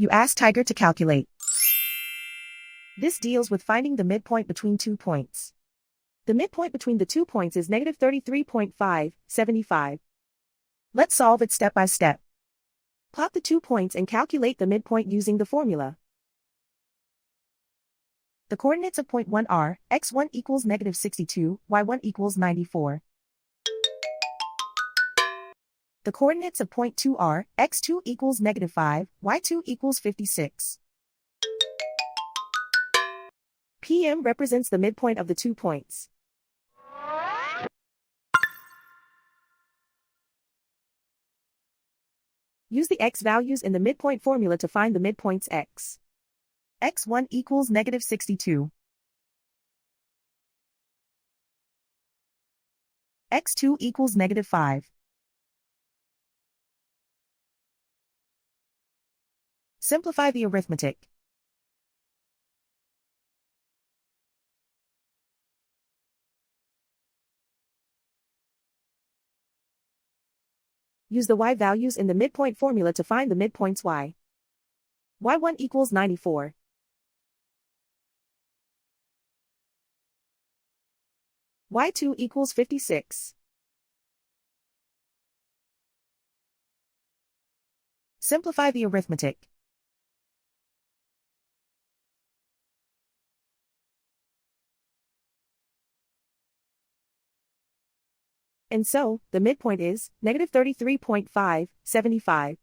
You ask Tiger to calculate. This deals with finding the midpoint between 2 points. The midpoint between the 2 points is negative 33.575. Let's solve it step by step. Plot the 2 points and calculate the midpoint using the formula. The coordinates of point 1 are, x1 equals negative 62, y1 equals 94. The coordinates of point 2 are, x2 equals negative 5, y2 equals 56. PM represents the midpoint of the 2 points. Use the x values in the midpoint formula to find the midpoints x. x1 equals negative 62. x2 equals negative 5. Simplify the arithmetic. Use the y values in the midpoint formula to find the midpoints y. y1 equals 94. y2 equals 56. Simplify the arithmetic. And so, the midpoint is negative 33.575.